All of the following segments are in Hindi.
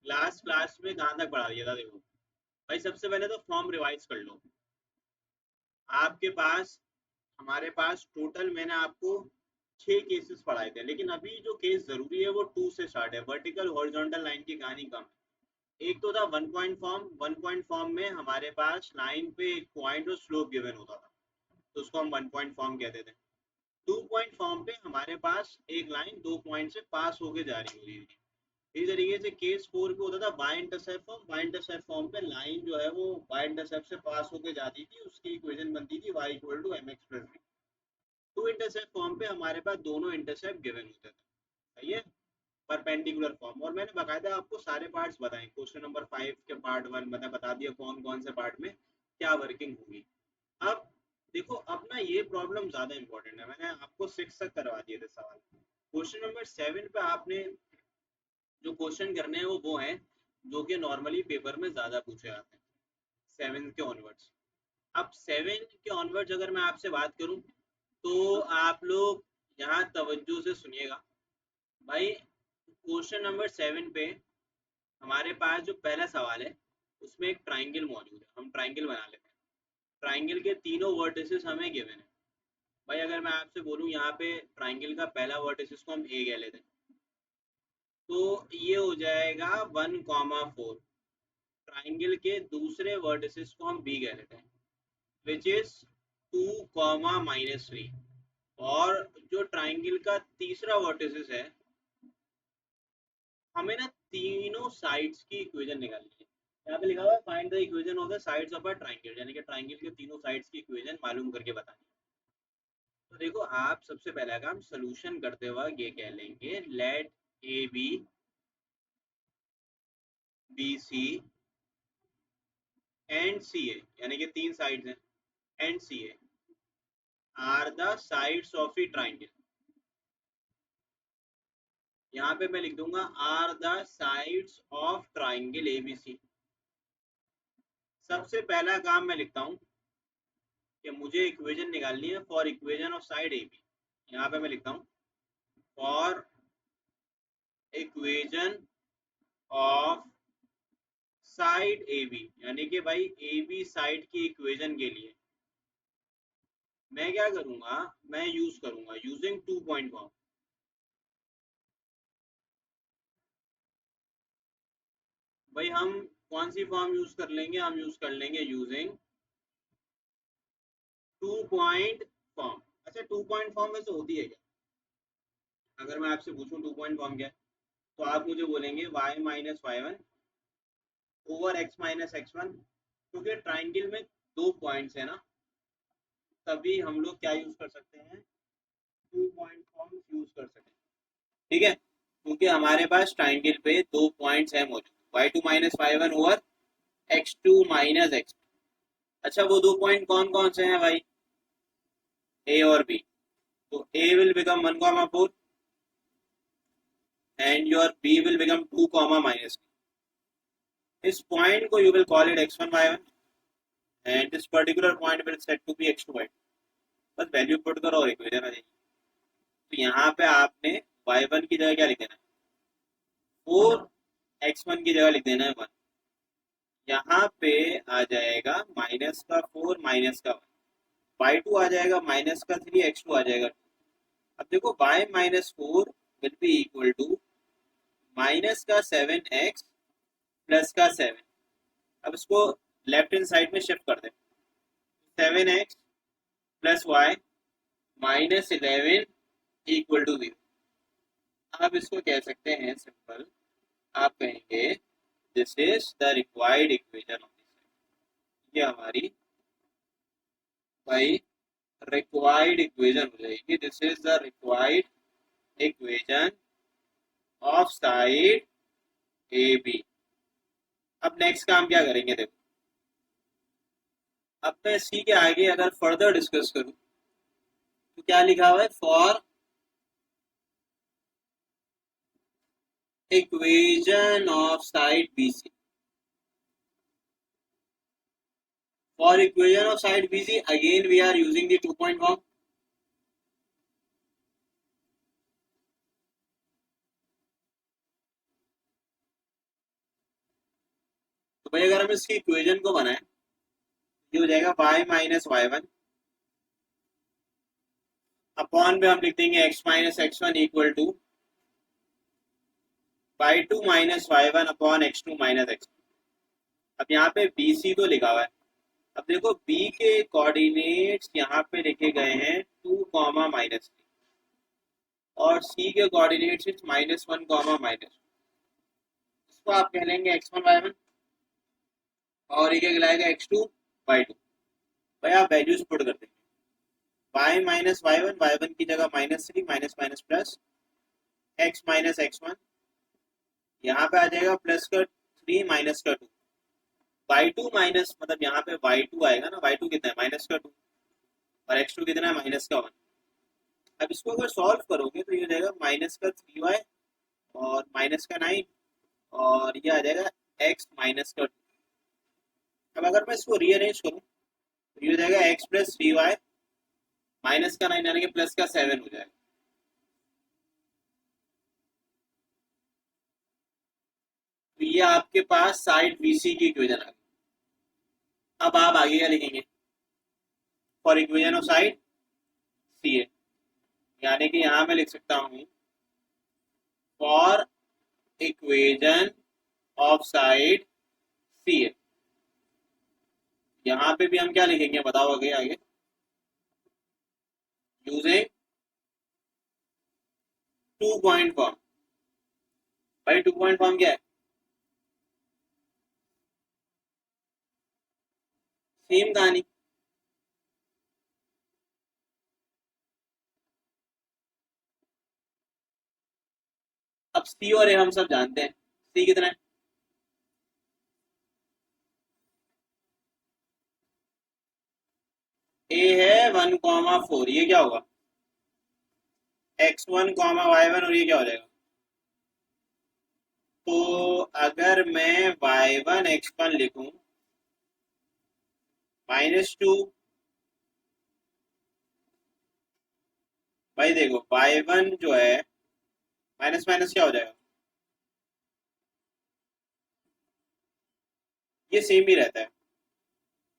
क्लास में कहाँ तक पढ़ा दिया था देखो भाई। सबसे पहले तो फॉर्म रिवाइज कर लो। आपके पास, हमारे पास टोटल मैंने आपको 6 केसेस पढ़ाए थे, लेकिन अभी जो केस जरूरी है वो 2 से स्टार्ट है। वर्टिकल हॉरिजॉन्टल लाइन की कहानी कम है। एक तो था 1 पॉइंट फॉर्म। 1 पॉइंट फॉर्म में हमारे पास लाइन पे एक पॉइंट और स्लोप गिवन होता था, तो उसको हम 1 पॉइंट फॉर्म कहते थे। 2 पॉइंट फॉर्म पे हमारे पास एक लाइन 2 पॉइंट से पास होके जा रही होती थी। इसी तरीके से केस 4 पे होता था by intercept form. By intercept form पे लाइन जो है वो बाय इंटरसेप्ट से पास होके जाती थी, उसकी इक्वेशन बनती थी y equal to mx plus b। 2 intercept form पे हमारे पास दोनों इंटरसेप्ट गिवन होते थे, सही है, परपेंडिकुलर फॉर्म। और मैंने बकायदा आपको सारे पार्ट्स बताए। क्वेश्चन नंबर 5 के पार्ट 1 मैंने बता दिया कौन कौन से पार्ट में क्या वर्किंग होगी। अब देखो, अब ना ये प्रॉब्लम ज्यादा इंपॉर्टेंट है। मैंने आपको 6 तक करवा दिए थे सवाल। क्वेश्चन नंबर 7 पे आपने जो क्वेश्चन करने हैं वो हैं जो कि नॉर्मली पेपर में ज्यादा पूछे जाते हैं 7 के ऑनवर्ड्स। अब 7 के ऑनवर्ड्स अगर मैं आपसे बात करूं तो आप लोग यहाँ तवज्जो से सुनिएगा भाई। क्वेश्चन नंबर 7 पे हमारे पास जो पहला सवाल है उसमें एक ट्राइंगल मौजूद है। हम ट्राइंगल बना लेते हैं। ट्राइंगल के तीनों वर्टिसेस हमें गिवन है। भाई अगर मैं आपसे बोलूं यहाँ पे ट्राइंगल का पहला वर्टिसेस को हम ए कह लेते हैं, तो ये हो जाएगा 1,4। ट्राइंगल के दूसरे वर्टिसेस को हम बी कह लेते हैं, विच इज 2, -3। और जो ट्राइंगल का तीसरा वर्टिसेस है, हमें ना तीनों साइड्स की इक्वेशन निकालनी है। यहाँ पे लिखा हुआ है find the equation of the sides of a triangle, यानी कि ट्राइंगल के तीनों साइड्स की इक्वेशन मालूम करके बतानी है। तो देखो, आप सबसे पहला काम सोल्यूशन करते वक्त ये कह लेंगे, let A B, B C and C A, यानी कि 3 साइड्स हैं, and C A are the sides of a triangle. यहाँ पे मैं लिख दूंगा are the sides of triangle ABC. सबसे पहला काम मैं लिखता हूँ कि मुझे इक्वेशन निकालनी है for equation of side a b. यहाँ पे मैं लिखता हूँ for equation of side a b, यानी कि भाई ए बी साइड की इक्वेशन के लिए मैं क्या करूंगा, मैं यूज करूंगा यूजिंग 2 पॉइंट फॉर्म। भाई हम कौन सी फॉर्म यूज कर लेंगे, हम यूज कर लेंगे यूजिंग 2 पॉइंट फॉर्म। अच्छा, 2 पॉइंट फॉर्म में से होती है क्या? अगर मैं आपसे पूछूं 2 पॉइंट फॉर्म क्या है, तो आप मुझे बोलेंगे y-y1 ओवर x-x1। क्योंकि ट्राइंगल में 2 पॉइंट्स है ना, तभी हम लोग क्या यूज कर सकते हैं, 2 पॉइंट फॉर्म यूज कर सकते हैं। ठीक है, क्योंकि हमारे पास ट्राइंगल पे 2 पॉइंट्स है मौजूद, y2-y1 ओवर x2-x। अच्छा, वो 2 पॉइंट कौन कौन से हैं भाई, ए और बी। तो A will become 1,4 and your B will become 2, इस पॉइंट को you will call it x1y1 and this particular point will set to be x2y2। बस वैल्यू पुट करो और इक्वेशन आ जाएगी। तो यहाँ पे आपने y1 की जगह क्या लिख देना है, 4, x1 की जगह लिख देना है 1। यहाँ पे आ जाएगा -4 -1, y2 आ जाएगा -3, x2 आ जाएगा 2। अब देखो y-4 will be equal to -7x +7। अब इसको लेफ्ट हैंड साइड में शिफ्ट कर दें, 7x + y -11 इक्वल टू 0। आप इसको कह सकते हैं सिंपल, आप कहेंगे this is the required equation of this. ये हमारी भाई रिक्वायर्ड इक्वेशन हो जाएगी, this is the required equation of side a b. अब नेक्स्ट काम क्या करेंगे, देखो अब मैं इसी के आगे अगर फर्दर डिस्कस करूं तो क्या लिखा हुआ है, for equation of side BC। For equation of side BC, again we are using the 2 point form. तो भाई अगर हम इसकी इक्वेशन को बनाएं, ये हो जाएगा y minus y one upon में हम लिख देंगे x minus x one equal to y two minus y one upon x two minus x. अब यहाँ पे बी सी तो लिखा हुआ है। अब देखो b के कोऑर्डिनेट्स यहाँ पे लिखे गए हैं 2 कॉमा माइनस, और c के कोऑर्डिनेट्स माइनस 1 कॉमा माइनस। इसको आप कह लेंगे x1 y1, और ये क्या कहलाएगा x2 y2। भाई आप वैल्यूज पुट कर देंगे, y माइनस वाई वन की जगह -3 minus minus plus x minus x one, यहाँ पे आ जाएगा प्लस का 3 माइनस का 2, y2 माइनस मतलब यहाँ पे y2 आएगा ना, y2 कितना है माइनस का 2 और x2 कितना है माइनस का 1। अब इसको अगर सॉल्व करोगे तो ये हो जाएगा माइनस का 3y और माइनस का 9, और ये आ जाएगा x माइनस का 2। अब अगर मैं इसको रीअरेंज करूँ तो ये हो जाएगा x प्लस 3y माइनस का 9 यानी कि प्लस का 7 हो जाएगा। तो ये आपके पास साइड BC की इक्वेशन आ गई। अब आप आगे क्या लिखेंगे, for equation of side CA, यानी कि यहां मैं लिख सकता हूं for equation of side CA। यहां पे भी हम क्या लिखेंगे बताओ आगे आगे, यूजिंग 2 पॉइंट फॉर्म। भाई 2 पॉइंट फॉर्म क्या है, सेम कहानी। अब C और A हम सब जानते हैं, C कितना है, A है 1,4, ये क्या होगा x1, y1, और ये क्या हो जाएगा। तो अगर मैं y1 x1 लिखूं -2, भाई देखो y1 जो है माइनस माइनस क्या हो जाएगा, ये सेम ही रहता है।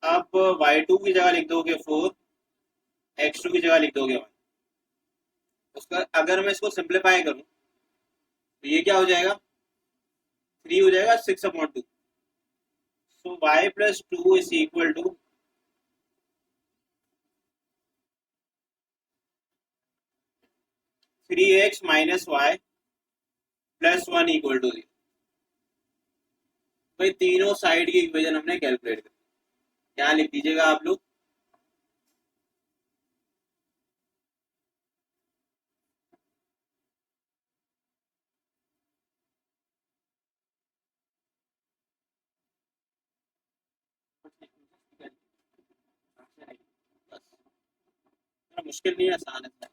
आप y2 की जगह लिख दोगे 4, x2 की जगह लिख दोगे 1। उसका अगर मैं इसको सिंप्लीफाई करूं तो ये क्या हो जाएगा, 3 हो जाएगा 6/2। So y plus 2 is equal to 3x minus y plus 1 equal to 0। भाई तीनों साइड की इक्वेशन हमने कैलकुलेट कर, यहाँ लिख दीजिएगा आप लोग। मुश्किल नहीं है, आसान है।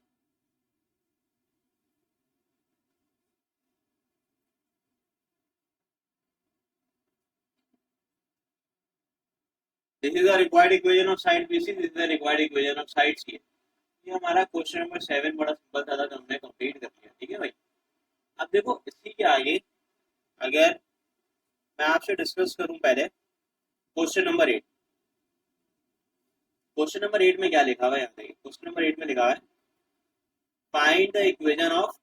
This is the required equation of side BC, this is the required equation of side CA। ये हमारा क्वेश्चन नंबर 7 बड़ा सिंपल था, तो हमने कंप्लीट कर लिया। ठीक है भाई, अब देखो इसी के आगे अगर मैं आपसे डिस्कस करूं पहले क्वेश्चन नंबर 8। क्वेश्चन नंबर 8 में क्या लिखा हुआ है, यहाँ देखिए क्वेश्चन नंबर 8 में लिखा है find the equation of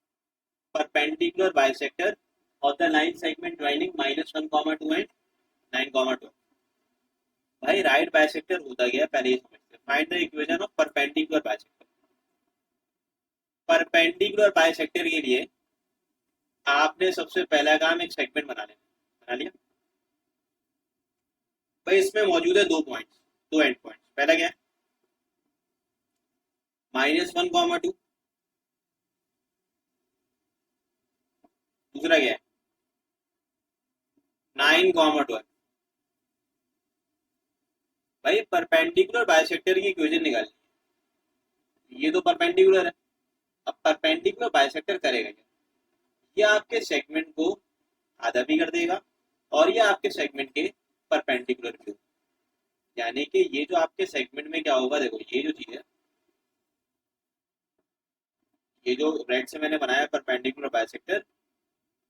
perpendicular bisector of the line segment joining -1,2 and 9,12। भाई राइट बाइसेक्टर होता गया पहले ही समझते। Find the equation of perpendicular bisector. Perpendicular bisector के लिए आपने सबसे पहला काम एक सेगमेंट बना लेना। बना लिया भाई, इसमें मौजूद है 2 पॉइंट्स, 2 एंड पॉइंट्स। पहला क्या है -1,2, दूसरा क्या है 9,12। भाई परपेंडिकुलर बाइसेक्टर की इक्वेशन निकालनी है, ये तो परपेंडिकुलर है। अब परपेंडिकुलर बाइसेक्टर करेगा क्या, ये आपके सेगमेंट को आधा भी कर देगा और ये आपके सेगमेंट के परपेंडिकुलर भी होगा। यानी कि ये जो आपके सेगमेंट में क्या होगा, देखो ये जो चीज है, ये जो रेड से मैंने बनाया परपेंडिकुलर बाइसेक्टर,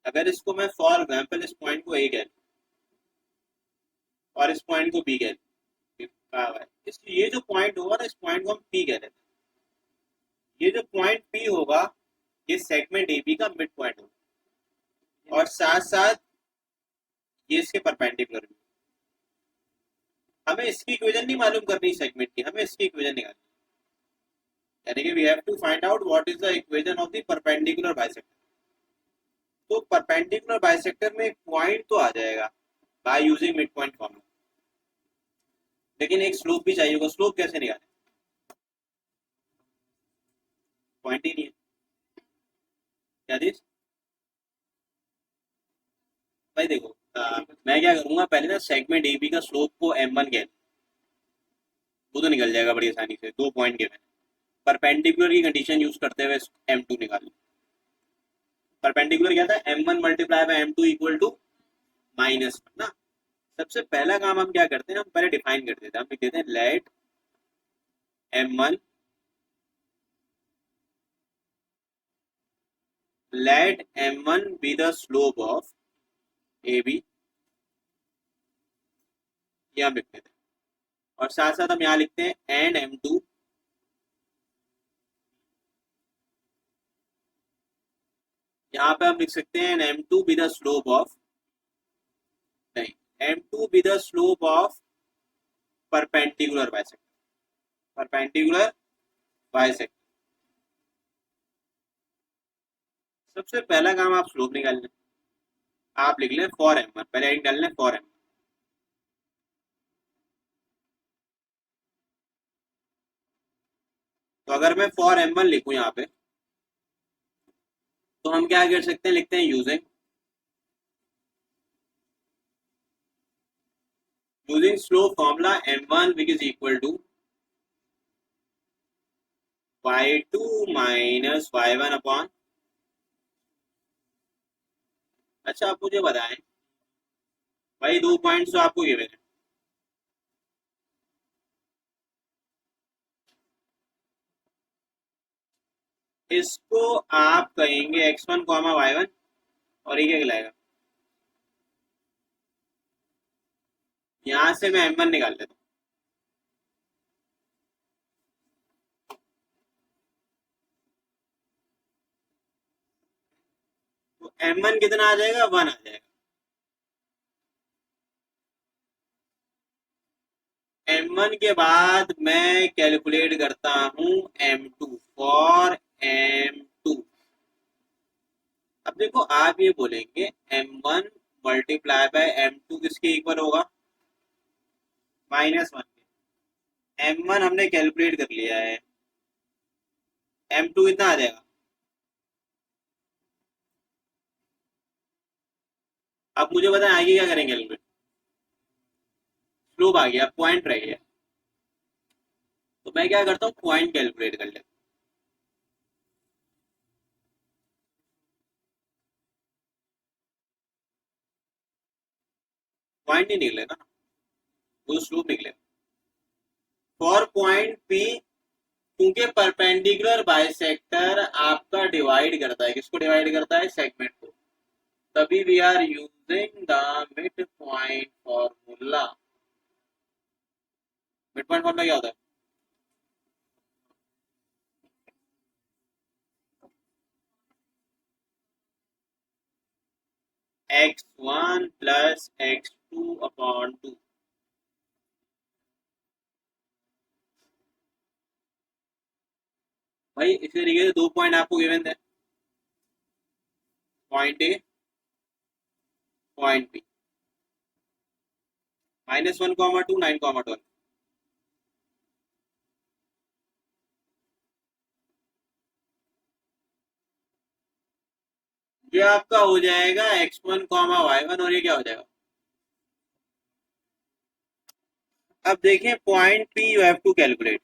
अगर इसको मैं फॉर एग्जांपल इस पॉइंट को ए कह लूं, और इस पॉइंट को बी कहा हुआ है। ये जो पॉइंट होगा ना, इस पॉइंट को हम पी कह देते हैं। ये जो पॉइंट पी होगा ये सेगमेंट ए बी का मिड पॉइंट होगा, और साथ साथ ये इसके परपेंडिकुलर भी। हमें इसकी इक्वेशन नहीं मालूम करनी सेगमेंट की, हमें इसकी इक्वेशन निकालनी, यानी कि we have to find out what is the equation of the perpendicular bisector. तो परपेंडिकुलर बाइसेक्टर में एक पॉइंट तो आ जाएगा by using mid point formula, लेकिन एक स्लोप भी चाहिए होगा। स्लोप कैसे निकालें, पॉइंट ही नहीं है। क्या चीज भाई, देखो मैं क्या करूंगा, पहले ना सेगमेंट ए बी का स्लोप को m1 कह, वो तो निकल जाएगा बड़ी आसानी से, 2 पॉइंट के मैंने परपेंडिकुलर की कंडीशन यूज करते हुए m2 निकाल। परपेंडिकुलर क्या था, m1 multiply by m2 equal to -1 ना। सबसे पहला काम हम क्या करते हैं, हम पहले डिफाइन कर देते हैं, हम लिख देते हैं let m1 be the slope of A B, ये हम लिख देते हैं। और साथ साथ हम यहाँ लिखते हैं एंड m2 यहाँ पे हम लिख सकते हैं m2 be the slope of, नहीं, m2 be the slope of perpendicular bisector, perpendicular bisector. सबसे पहला काम आप स्लोप निकाल लें, आप लिख लें फॉर m1, पहले एक डाल लें फॉर m। तो अगर मैं फॉर m1 लिखूं यहाँ पे, तो हम क्या कर सकते हैं, लिखते हैं using slope formula m1 which is equal to y2 minus y1 upon. अच्छा आप मुझे बताएं भाई, 2 पॉइंट्स तो आपको गिवन है, इसको आप कहेंगे x1 y1, और ये क्या कहलाएगा, यहां से मैं m1 निकाल लेता हूँ। तो m1 कितना आ जाएगा, 1 आ जाएगा। m1 के बाद मैं कैलकुलेट करता हूं m2 फॉर m2। अब देखो आप ये बोलेंगे m1 मल्टीप्लाई बाय m2 किसके इक्वल होगा, -1 के। m1 हमने कैलकुलेट कर लिया है, m2 कितना आ जाएगा। अब मुझे बताएं आगे क्या करेंगे कैलकुलेट, स्लोप आ गया, पॉइंट रह गया, तो मैं क्या करता हूँ पॉइंट कैलकुलेट कर लेता हूँ। पॉइंट नहीं निकलेगा ना, वो स्लोप निकलेगा। फॉर पॉइंट पी, क्योंकि परपेंडिकुलर बाइसेक्टर आपका डिवाइड करता है, किसको डिवाइड करता है, सेगमेंट को, तभी we are using the mid point formula. Mid point formula क्या होता है, x1 प्लस x2 अपॉन 2। भाई इसी तरीके से 2 पॉइंट आपको गिवन है, पॉइंट ए पॉइंट बी, -1, 9, 1। ये आपका हो जाएगा x1 y1, और ये क्या हो जाएगा। अब देखें point P you have to calculate,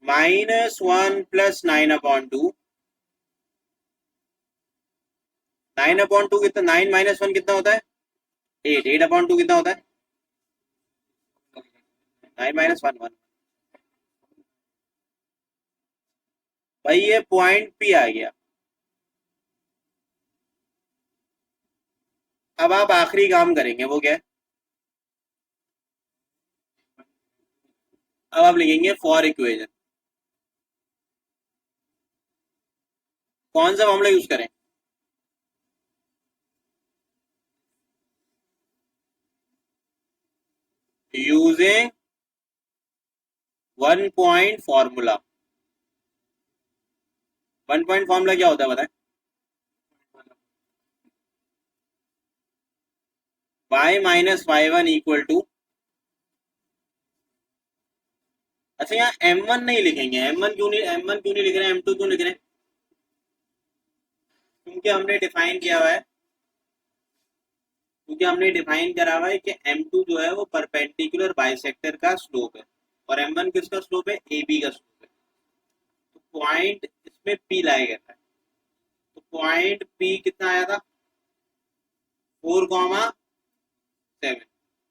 -1 plus 9/2, 9/2 कितना, 9 -1 कितना होता है, 8, 8/2 कितना होता है, 9 -1 1। भाई ये पॉइंट पी आ गया, अब आप आखिरी काम करेंगे, वो क्या है? अब आप लिखेंगे फॉर इक्वेशन। कौन सा फॉर्मूला यूज करें? Using one point formula. One point formula क्या होता है बताएं? y minus y one equal to, अच्छा यहाँ m1 नहीं लिखेंगे। m1 क्यों नहीं लिख रहे हैं, m2 क्यों लिख रहे हैं? क्योंकि हमने डिफाइन किया हुआ है, क्योंकि हमने डिफाइन करा हुआ है कि m2 जो है वो परपेंडिकुलर बाइसेक्टर का स्लोप है, और m1 किसका स्लोप है? ab का स्लोप है। तो पॉइंट इसमें p लाया गया था, तो पॉइंट p कितना आया था? 4,7,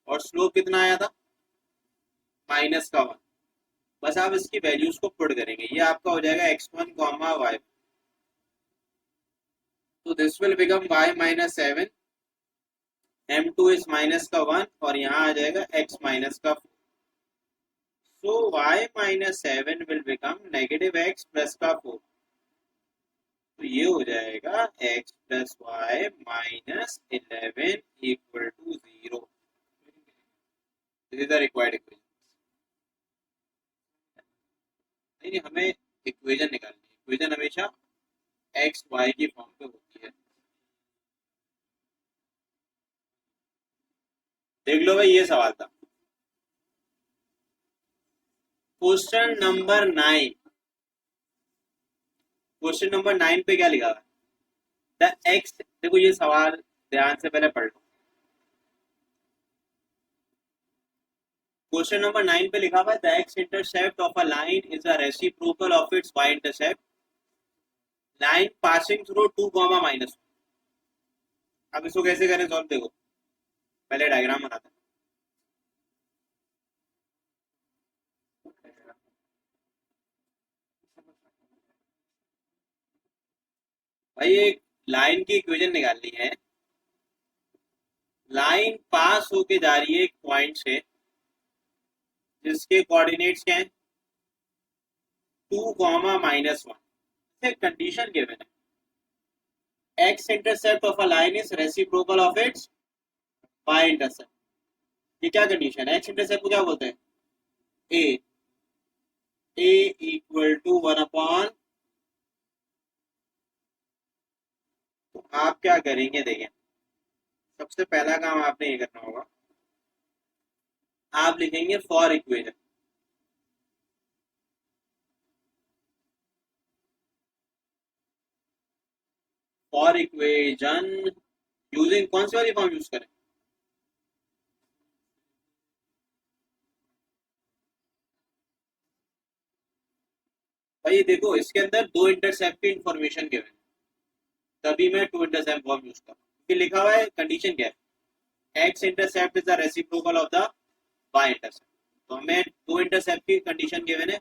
और स्लोप कितना आया था? -1। बस आप इसकी वैल्यूज को पुट करेंगे, ये आपका हो जाएगा x1, y। तो this will become y -7, m2 is -1, और यहाँ आ जाएगा x -4। So y -7 will become -x + 4। तो ये हो जाएगा x + y -11 equal to 0। This is the required equation. नहीं, हमें इक्वेशन निकालनी है। इक्वेशन हमेशा एक्स वाई की फॉर्म पे होती है। देख लो भाई, ये सवाल था क्वेश्चन नंबर 9। क्वेश्चन नंबर 9 पे क्या लिखा हुआ है? द एक्स, देखो ये सवाल ध्यान से पहले पढ़ लो। क्वेश्चन नंबर 9 पे लिखा हुआ है the x intercept of a line is a reciprocal of its y intercept, line passing through 2, -1। अब इसको कैसे करें सॉल्व? देखो पहले डायग्राम बनाते हैं। भाई एक लाइन की इक्वेशन निकालनी है। लाइन पास होके जा रही है एक पॉइंट से जिसके कोऑर्डिनेट्स क्या हैं? 2, -1। कंडीशन गिवन है x intercept of a line is reciprocal of its y intercept. ये क्या कंडीशन है? एक्स इंटरसेप्ट को क्या बोलते हैं? ए। ए इक्वल टू 1/। तो आप क्या करेंगे देखें, सबसे पहला काम आपने ये करना होगा, आप लिखेंगे for equation. For equation using कौन सी वाली फॉर्म यूज करें? भाई देखो इसके अंदर दो इंटरसेप्ट की इंफॉर्मेशन गिवन, तभी मैं टू इंटरसेप्ट फॉर्म यूज कर रहा हूँ। लिखा हुआ है कंडीशन क्या है? X intercept is the reciprocal of the y intercept. तो हमें दो इंटरसेप्ट की कंडीशन गिवन है,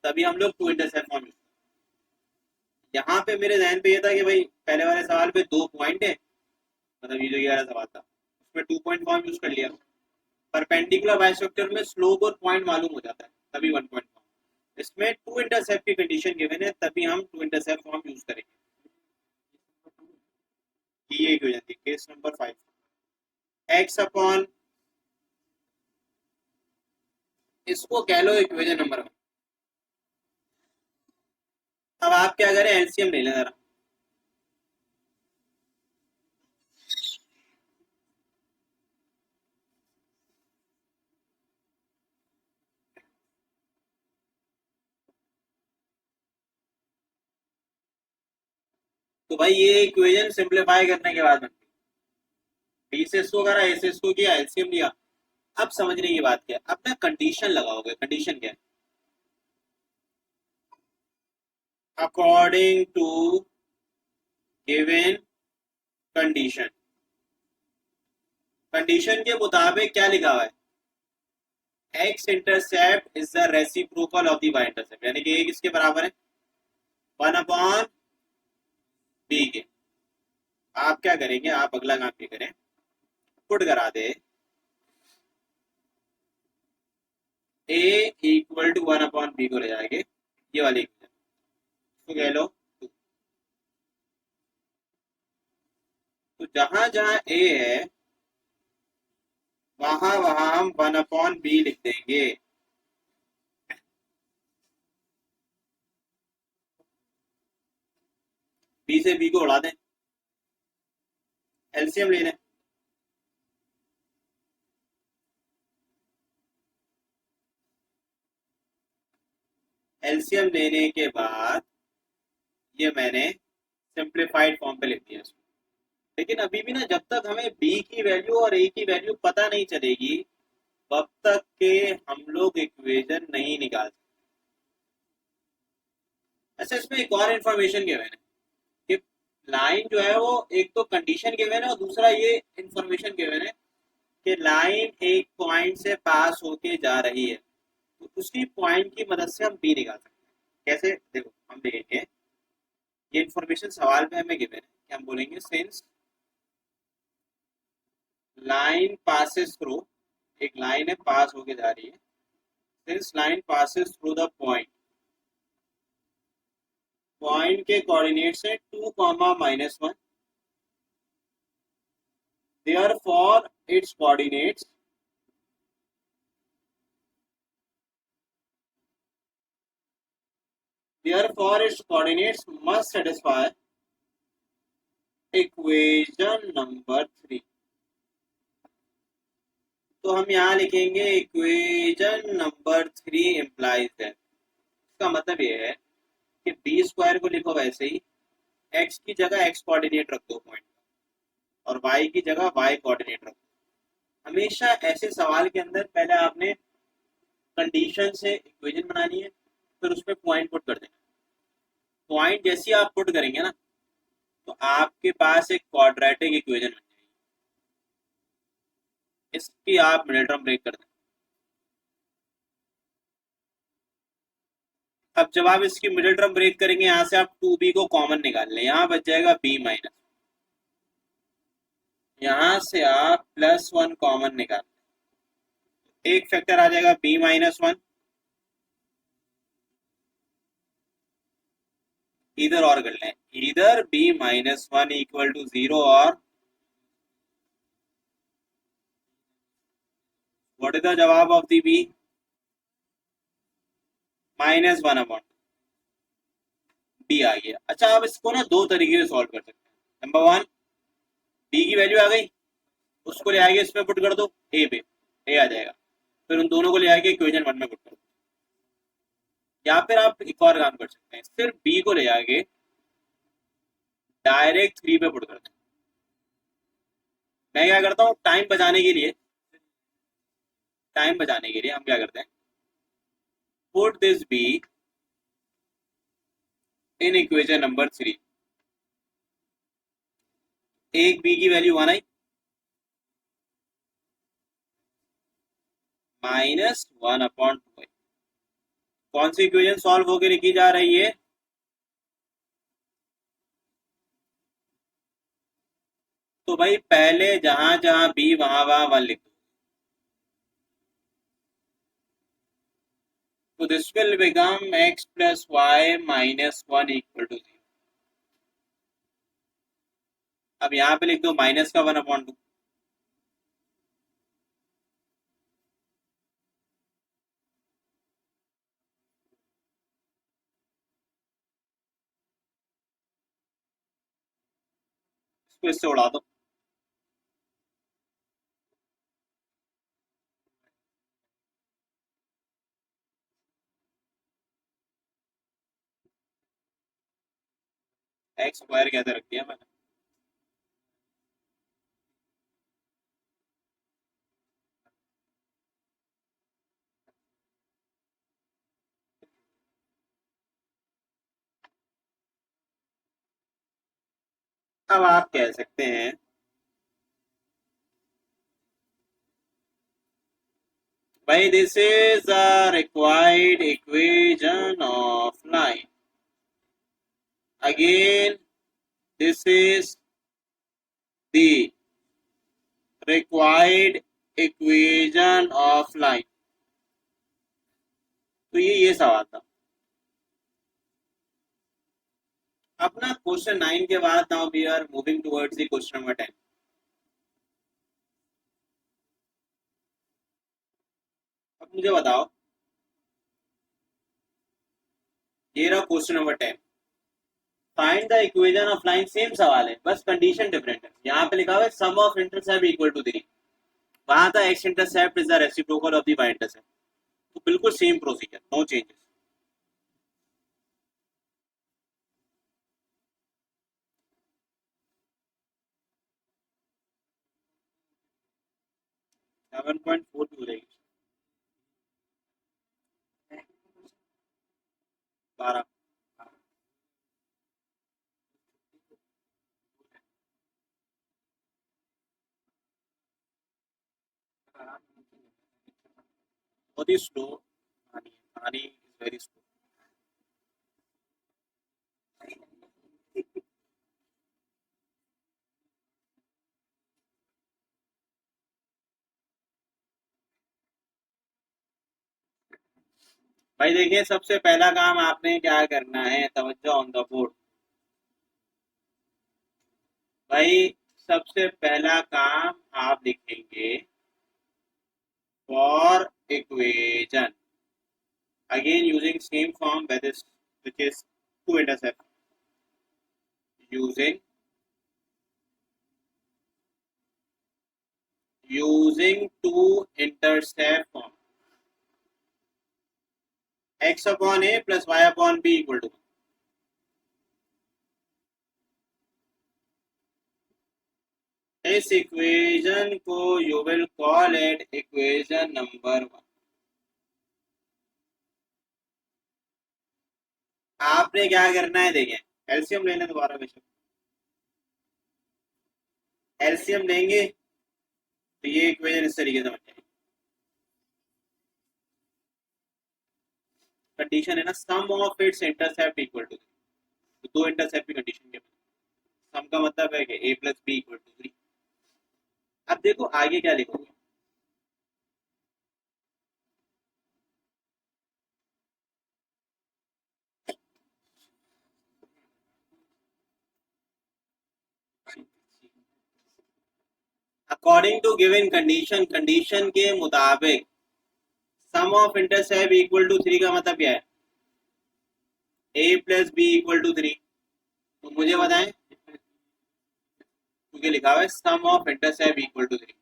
तभी हम लोग टू इंटरसेप्ट फॉर्म यूज। यहाँ पे मेरे ध्यान पे ये था कि भाई पहले वाले सवाल पे दो पॉइंट है, मतलब ये वाला सवाल था, उसमें 2 पॉइंट फॉर्म यूज कर लिया। परपेंडिकुलर बाइसेक्टर में स्लोप और पॉइंट मालूम हो जाता है, तभी 1 पॉइंट फॉर्म। इसमें टू इंटरसेप्ट की कंडीशन गिवन है, तभी हम टू इंटरसेप्ट फॉर्म यूज करेंगे। ये इक्वेशन थी केस नंबर 5। एक्स अपॉन, इसको कह लो इक्वेशन नंबर 1। अब आप क्या करें, एलसीएम ले लें जरा। तो भाई ये इक्वेशन सिंप्लीफाई करने के बाद बनती है। डी से इसको करा, ए से इसको किया, एलसीएम लिया। अब समझने की बात क्या है, अब ना कंडीशन लगाओगे। कंडीशन क्या है? According to given condition. Condition के मुताबिक क्या लिखा हुआ है? X intercept is the reciprocal of the y intercept, यानी कि एक इसके बराबर है 1/b के। आप क्या करेंगे, आप अगला काम ये करें, पुट करा दे a इक्वल टू 1/b को ले जाएंगे ये वाली इक्वेशन तो कह लो तो जहां जहां a है वहां वहां हम 1/b लिख देंगे। b से b को उड़ा दें, एलसीएम ले लें। एलसीएम लेने के बाद ये मैंने सिंप्लीफाइड फॉर्म पे लिख दिया इसको। लेकिन अभी भी ना जब तक हमें b की वैल्यू और a की वैल्यू पता नहीं चलेगी तब तक के हम लोग इक्वेशन नहीं निकाल सकते। ऐसे इसमें एक और इन्फॉर्मेशन गिवन है कि लाइन जो है वो एक तो कंडीशन गिवन है और दूसरा ये इन्फॉर्मेशन गिवन है कि लाइन एक पॉइंट से पास होके जा रही है तो उसी पॉइंट की मदद से हम बी निकाल सकते हैं। कैसे देखो हम देखेंगे ये इन्फॉर्मेशन सवाल में हमें गिवन है कि हम बोलेंगे सिंस लाइन पासेस थ्रू, एक लाइन है पास होके जा रही है, since line passes through the point, point के कोऑर्डिनेट्स है 2, -1, therefore its coordinates must satisfy equation number 3। तो हम यहाँ लिखेंगे इक्वेशन नंबर 3 इम्प्लाइज दैट। इसका मतलब ये है कि बी स्क्वायर को लिखो वैसे ही, एक्स की जगह एक्स कोऑर्डिनेट रख दो पॉइंट और वाई की जगह वाई कोऑर्डिनेट रख दो। हमेशा ऐसे सवाल के अंदर पहले आपने कंडीशन से इक्वेशन बनानी है फिर उसमें पॉइंट पुट कर देना। पॉइंट जैसे आप पुट करेंगे ना तो आपके पास एक क्वाड्रेटिक इक्वेशन बन जाएगी, इसकी आप मिडिल टर्म ब्रेक कर दें। अब जब आप इसकी मिडिल टर्म ब्रेक करेंगे यहाँ से आप 2b को कॉमन निकाल लें, यहाँ बच जाएगा b माइनस, यहाँ से आप +1 कॉमन निकाल लें, एक फैक्टर आ जाएगा b-1, इधर और कर लें, इधर b-1 इक्वल टू 0 और व्हाट इज द जवाब ऑफ दी b? -1/b आ गया। अच्छा आप इसको ना दो तरीके से सॉल्व कर सकते हैं। नंबर 1, b की वैल्यू आ गई, उसको ले आगे इसमें पुट कर दो a पे, a आ जाएगा, फिर उन दोनों को ले आके इक्वेशन 1 में पुट कर दो। या फिर आप एक और काम कर सकते हैं, सिर्फ b को ले आके डायरेक्ट 3 पे पुट कर दें। मैं क्या करता हूँ टाइम बचाने के लिए हम क्या करते हैं, put this b in equation number 3। एक b की वैल्यू 1 आई, -1/2। कौन सी इक्वेशन सॉल्व होकर लिखी जा रही है? तो भाई पहले जहां जहां b वहां वहां 1 लिख दो। तो this will become x + y - 1 equal to 0। अब यहाँ पे लिख दो माइनस का 1/2। इसको इससे उड़ा दो, एक्स स्क्वायर कैसे रख दिया मैंने। अब आप कह सकते हैं भाई this is the required equation of line, again this is the required equation of line. तो ये सवाल था अपना क्वेश्चन 9 के बाद। Now we are moving towards the question number 10। अब मुझे बताओ, ये रहा question number 10। Find the equation of line. Same सवाल है, बस कंडीशन डिफरेंट है। यहाँ पे लिखा हुआ है sum of intercept equal to 3, वहां था x intercept is the reciprocal of the y intercept. तो बिल्कुल सेम प्रोसीजर, नो चेंजेस। 7.4 की हो जाएगी। 12। बहुत ही स्लो कहानी इज वेरी स्लो। भाई देखिए, सबसे पहला काम आपने क्या करना है, तवज्जो ऑन द बोर्ड। भाई सबसे पहला काम आप लिखेंगे for equation, again using same form, which is two intercept, using two intercept form, x upon a plus y upon b equal to 1। इस इक्वेशन को you will call it equation number 1। आपने क्या करना है, देखें, एलसीएम लेने दोबारा बेशक, एलसीएम लेंगे तो ये इक्वेशन इस तरीके से बन जाएगी। कंडीशन है ना, sum of its intercept equal to 3। दो इंटरसेप्ट की कंडीशन के सम का मतलब है कि a plus B equal to 3। अब देखो आगे क्या लिखोगे। According to given condition, condition के मुताबिक sum of intercept equal to 3 का मतलब क्या है, a plus B equal to 3। तो मुझे बताएं, क्योंकि लिखा हुआ है sum of intercept equal to 3।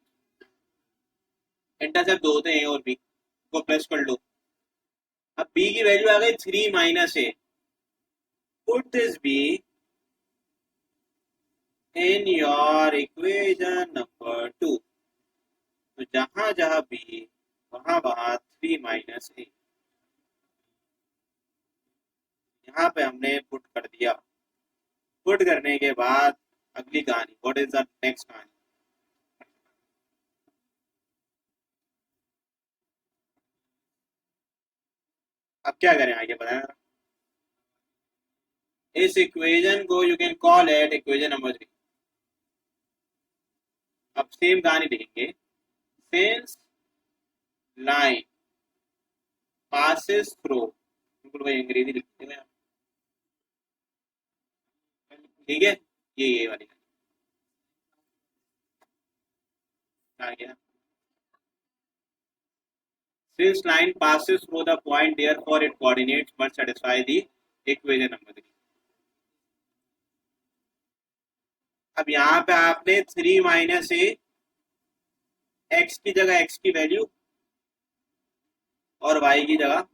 Intercept दो होते हैं a और b को प्लस कर लो। अब b की वैल्यू आ गई 3 minus a। Put this b in your equation number 2। तो जहां जहां b वहां वहां 3 माइनस a। यहाँ पे हमने पुट कर दिया। पुट करने के बाद अगली कहानी, व्हाट इज द नेक्स्ट कहानी। अब क्या करें आगे बताएं। इस इक्वेशन को you can call it equation number 3। अब सेम कहानी लिखेंगे, सिंस लाइन पासिस थ्रू, बिल्कुल भाई अंग्रेजी लिखते हैं, ठीक है, ये वाली आ गया। Since line passes through the point, therefore its coordinates must satisfy the equation number 3। अब यहाँ पे आपने 3 माइनस ए, एक्स की जगह एक्स की वैल्यू और वाई की जगह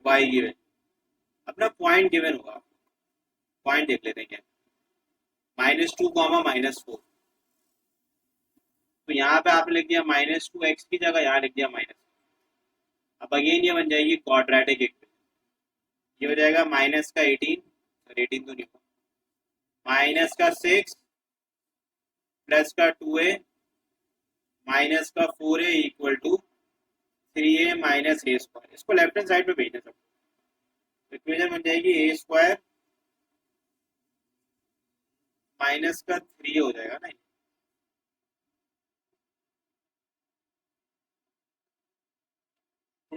वाई की वैल्यू, अपना पॉइंट गिवन होगा। पॉइंट देख लेते हैं क्या, -2 -4। तो यहाँ पे आपने लिख दिया -2 एक्स की जगह, यहाँ लिख दिया माइनस। अब अगेन ये बन जाएगी क्वाड्रेटिक इक्वेशन। ये हो जाएगा माइनस का 18, सॉरी 18 तो नहीं होगा, माइनस का 6 प्लस का 2a माइनस का 4a equal to 3a minus a square. इसको लेफ्ट हैंड साइड पे भेजना सब। इक्वेशन बन जाएगी a स्क्वायर माइनस का 3 हो जाएगा ना,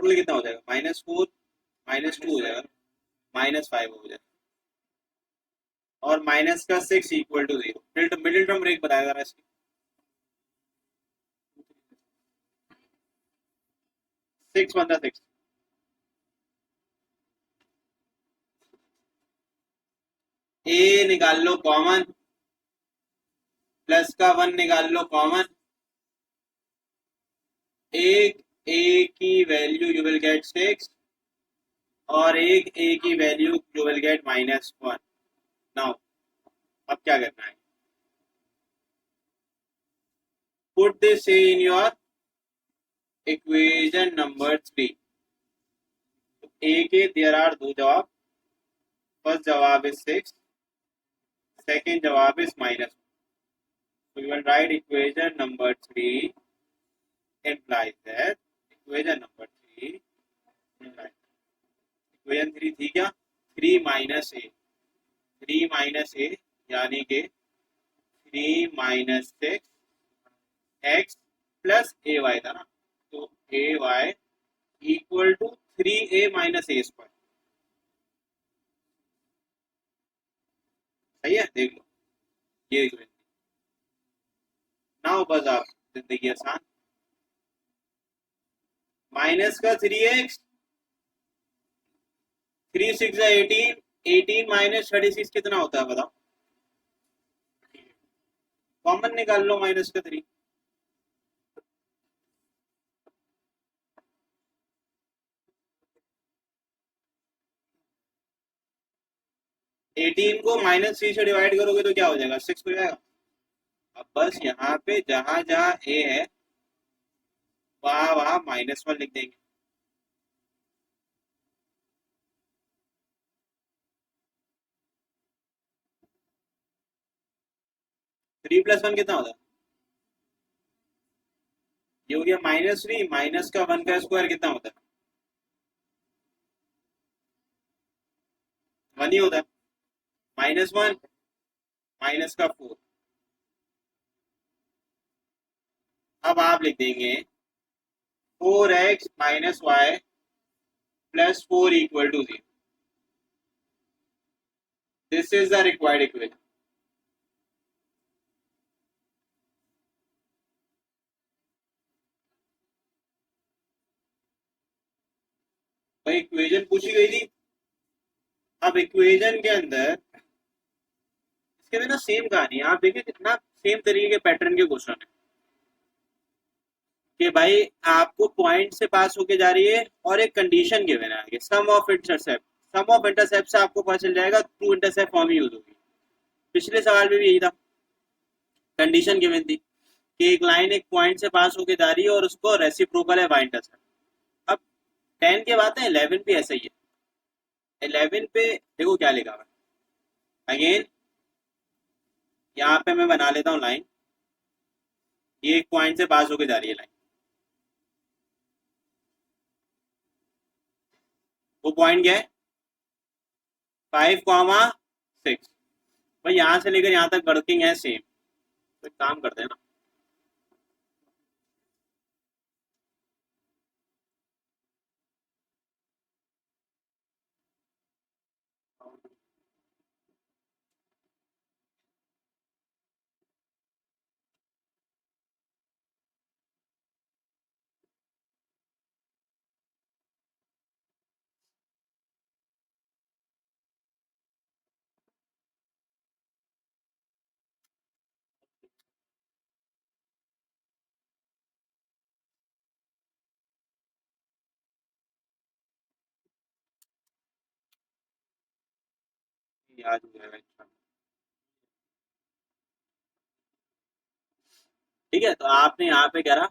टोटल कितना हो जाएगा, -4 -2 हो जाएगा, -5 हो जाएगा, और माइनस का 6 equal to 0। Middle term break बताया जरा इसकी। 6 वन 6, ए निकाल लो कॉमन, प्लस का 1 निकाल लो कॉमन, एक ए की वैल्यू यू विल गेट 6 और एक ए की value you will get -1। Now अब क्या करना है, put this in your equation number 3। ए के देयर आर दो जवाब, फर्स्ट जवाब इज 6, सेकेंड जवाब is -1। So you will write equation number 3 implies that equation number 3 implies equation 3 थी क्या, 3 माइनस ए, 3 माइनस ए यानी कि 3 minus 6 X plus A Y था ना, तो A Y equal to 3a minus A square. सही है, देख लो ये इक्वेशन। नाउ बस आप जिंदगी आसान, माइनस का 3x, 3 6 18, 18 माइनस 36 कितना होता है बताओ, कॉमन निकाल लो माइनस का 3। एटीन को -3 से डिवाइड करोगे तो क्या हो जाएगा, 6 हो जाएगा। अब बस यहाँ पे जहां जहां ए है वहां वहां -1 लिख देंगे। 3 + 1 कितना होता है, ये हो गया -3, माइनस का 1 का स्क्वायर कितना होता है, 1 ही होता है, -1 माइनस का 4। अब आप लिख देंगे 4x minus y plus 4 equal to 0। This is the required equation. भाई इक्वेशन पूछी गई थी, अब इक्वेशन के अंदर इसके भी ना सेम कहानी है, आप देखिए कितना सेम तरीके के पैटर्न के क्वेश्चन है कि भाई आपको पॉइंट से पास होके जा रही है और एक कंडीशन गिवन है आगे, sum of intercept. Sum of intercept से आपको पता चल जाएगा ट्रू इंटरसेप्ट फॉर्म यूज होगी। पिछले सवाल में भी यही था, कंडीशन गिवन थी कि एक लाइन एक पॉइंट से पास होके जा रही है और उसको रेसिप्रोकल है वाई इंटरसेप्ट। अब 10 के बाद है 11 भी ऐसा ही है। 11 पे देखो क्या लिखा हुआ है, अगेन यहाँ पे मैं बना लेता हूँ लाइन, ये एक पॉइंट से पास होके जा रही है लाइन, वो पॉइंट क्या है 5,6। भाई यहाँ से लेकर यहाँ तक वर्किंग है सेम, तो एक काम करते हैं ना, याद हो जाएगा इंशाल्लाह। ठीक है, तो आपने यहाँ पे कह रहा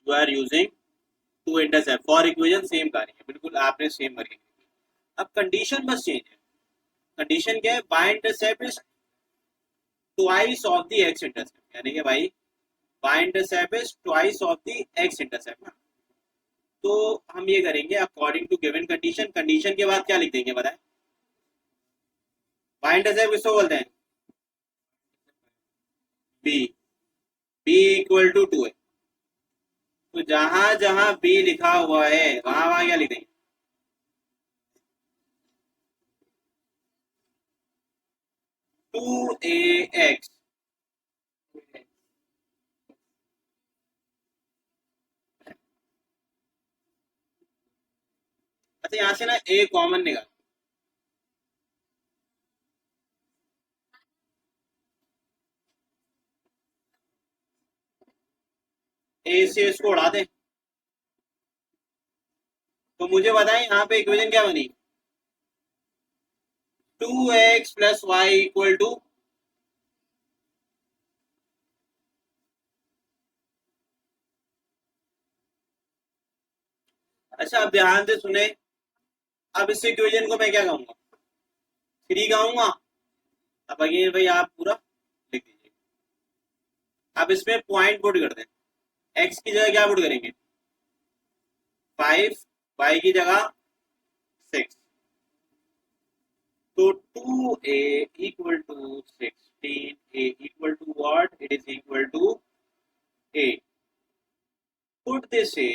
you are using two intercept for equation, same कार्य है बिल्कुल, आपने सेम करी। अब कंडीशन बस चेंज है, कंडीशन क्या है, y intercept is twice of the x intercept, यानी कि भाई y intercept is twice of the x intercept ना। तो हम ये करेंगे according to given condition, condition के बाद क्या लिख देंगे बताएं, वाई इंटरसेप्ट किसको बोलते हैं, बी, बी इक्वल टू 2 है। तो जहां जहां बी लिखा हुआ है वहां वहां क्या लिख देंगे? 2ax। अच्छा यहाँ से ना a कॉमन निकाल। a से इसको उड़ा दे। तो मुझे बताएं यहाँ पे इक्वेशन क्या बनी? 2x plus Y equal to, अच्छा अब ध्यान से सुने। अब इस इक्वेशन को मैं क्या कहूंगा? 3 कहूंगा। अब अगेन भाई आप पूरा लिख दीजिए। अब इसमें पॉइंट पुट कर दें। x की जगह क्या पुट करेंगे? 5, y की जगह 6। तो 2a equal to 16, a equal to what? It is equal to 8। Put this a,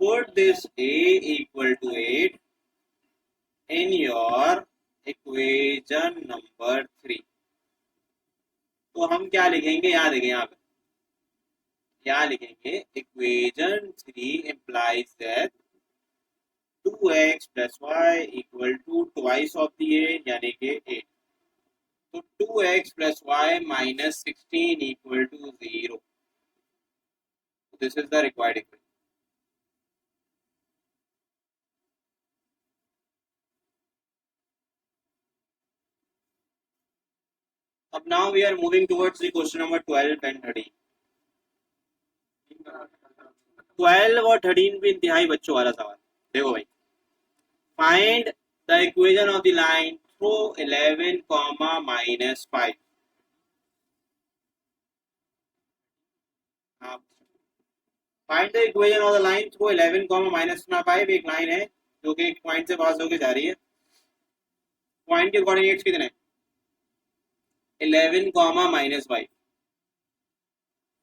put this a equal to 8 in your equation number 3। तो हम क्या लिखेंगे? यहाँ देखें, यहाँ पे क्या लिखेंगे? equation 3 implies that 2x plus y equal to twice of the 8 यानी कि 8। तो 2x plus y minus 16 equal to 0। This is the required equation। अब now we are moving towards the question number 12 and 13। 12 और 13 भी इंतहाई बच्चों वाला सवाल। देखो भाई, find the equation of the line through 11 comma minus 5। Find the equation of the line through 11 comma minus 5। एक लाइन है जो कि एक पॉइंट से पास होकर जा रही है। पॉइंट के अकॉर्डिंग एक्स कितने? 11 कॉमा माइनस 5।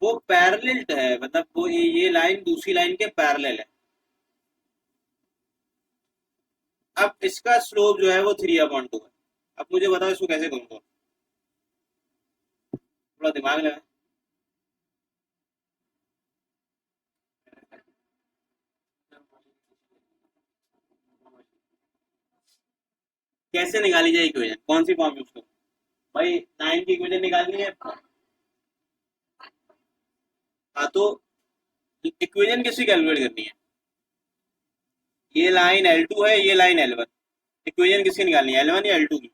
वो पैरेलल है, मतलब वो ये लाइन दूसरी लाइन के पैरेलल है। अब इसका स्लोप जो है वो 3/2 है। अब मुझे बताओ इसको कैसे करूंगा? थोड़ा दिमाग लगा। कैसे निकाली जाए इक्वेशन? कौन सी फॉर्म यूज करूं? भाई 9 की इक्वेशन निकालनी है। हाँ तो इक्वेशन किसकी कैलकुलेट करनी है? ये लाइन L2 है, ये लाइन L1। इक्वेशन किसकी निकालनी है? L1 या L2 की?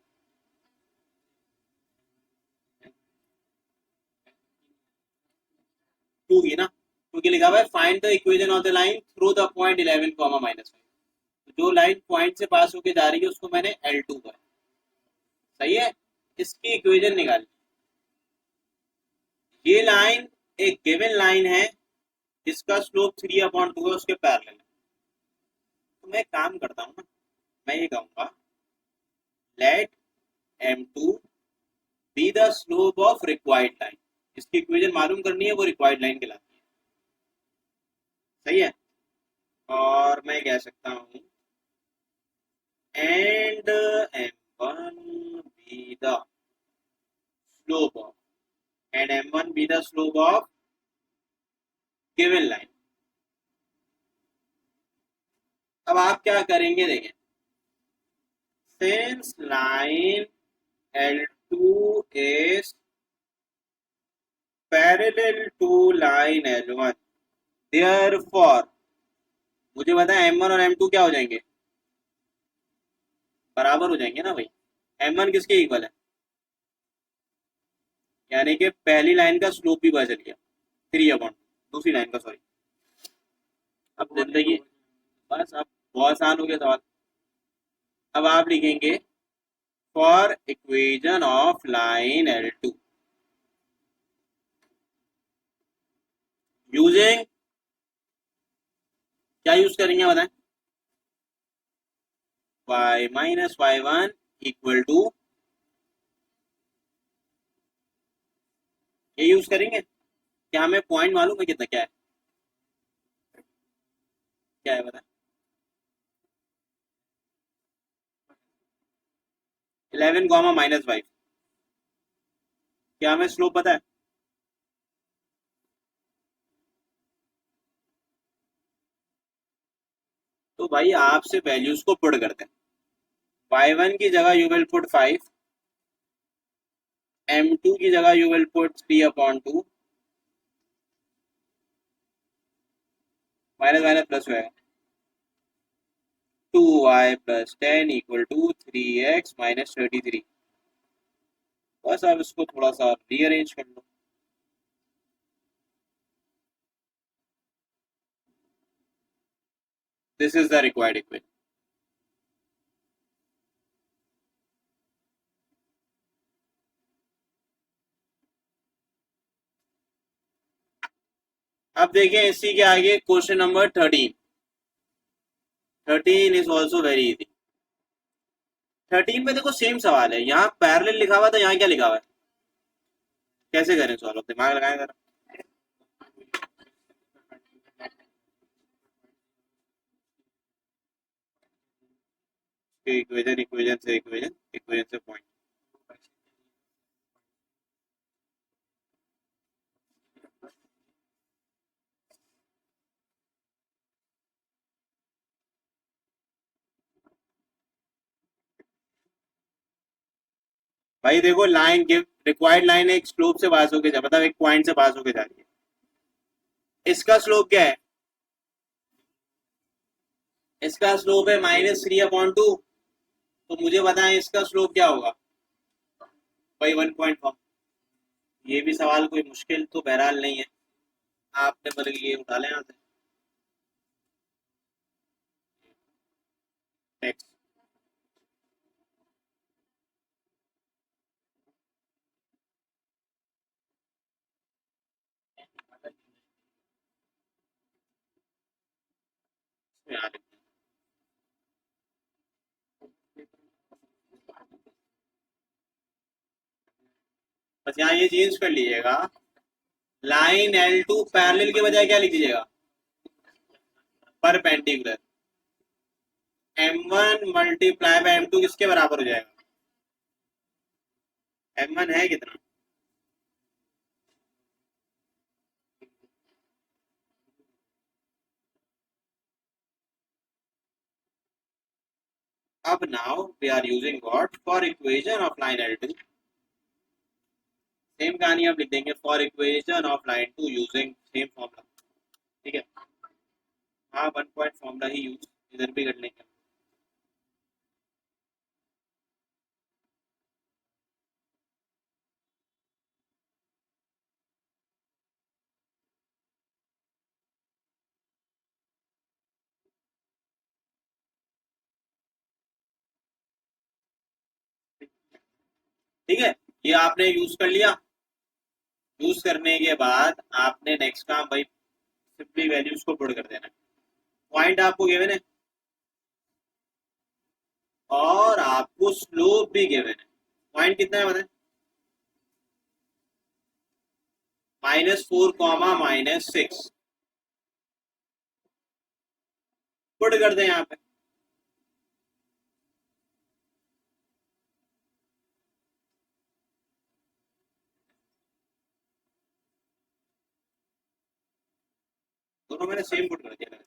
2 की ना, क्योंकि लिखा हुआ है find the equation of the line through the point 11 comma minus 5। जो लाइन पॉइंट से पास होके जा रही है उसको मैंने L2 का। सही है। इसकी इक्वेशन निकाली। ये लाइन एक गिवन लाइन है जिसका स्लोप 3/2 है, उसके पैरेलल है। तो मैं काम करता हूँ ना, मैं ये कहूंगा let M2 be the slope of required line. इसकी इक्वेशन मालूम करनी है, वो रिक्वायर्ड लाइन कहलाती है। सही है। और मैं कह सकता हूँ and M1 be the slope of, and M1 be the slope of given line. अब आप क्या करेंगे देखें। Since line L2 is parallel to line L1, therefore मुझे बताएं M1 और M2 क्या हो जाएंगे? बराबर हो जाएंगे ना भाई। M1 किसके इक्वल है? यानी कि पहली लाइन का स्लोप भी पता चल गया 3/, दूसरी लाइन का, सॉरी। अब जिंदगी बस, अब बहुत आसान हो गया सवाल। अब आप लिखेंगे for equation of line L2 using, क्या यूज करेंगे बताएं? y minus y1 equal to, ये यूज करेंगे। क्या हमें पॉइंट मालूम है कितना क्या है? क्या है बता। 11, -5। क्या हमें स्लोप पता है? तो भाई आपसे वैल्यूज को पुट करते हैं। y1 की जगह यू विल पुट 5, m2 की जगह you will put 3/2, minus minus plus होगा, 2y+10 = 3x-33। बस आप इसको थोड़ा सा रीअरेंज कर लो। This is the required equation. अब देखिए इसी के आगे question number 13। 13 is also very easy. 13 में देखो सेम सवाल है, यहाँ पैरेलल लिखा हुआ था, यहाँ क्या लिखा हुआ है? कैसे करें सॉल्व? दिमाग लगाएं जरा। इक्वेशन इक्वेशन से इक्वेशन, इक्वेशन से पॉइंट। भाई देखो लाइन गिव रिक्वायर्ड लाइन एक स्लोप से पास होके जा, मतलब एक पॉइंट से पास होके जा रही है। इसका स्लोप क्या है? इसका स्लोप है -3/2। तो मुझे बताएं इसका स्लोप क्या होगा? भाई 1.4। ये भी सवाल कोई मुश्किल तो बहरहाल नहीं है, आपने मतलब ये उठा लें यहाँ से टेक्स्ट। बस यहाँ ये चेंज कर लीजिएगा, लाइन L2 पैरेलल के बजाय क्या लिख दीजिएगा? परपेंडिकुलर। M1 × M2 किसके बराबर हो जाएगा? M1 है कितना? अब now we are using what for equation of line L2। सेम कहानी आप लिख देंगे for equation of line 2 using same formula. ठीक है, हाँ 1 पॉइंट फॉर्मूला ही यूज इधर भी कर लेंगे। ठीक है, ये आपने यूज कर लिया। यूज करने के बाद आपने नेक्स्ट काम भाई सिंपली वैल्यूज को पुट कर देना। पॉइंट आपको गिवन है और आपको स्लोप भी गिवन है। पॉइंट कितना है बताएं? -4, -6 पुट कर दें यहाँ पे। दोनों मैंने सेम पुट कर दिया।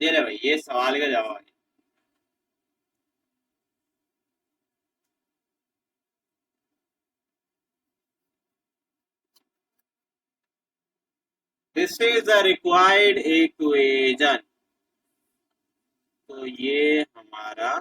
दे रहे भाई, ये सवाल का जवाब है। This is the required equation. तो ये हमारा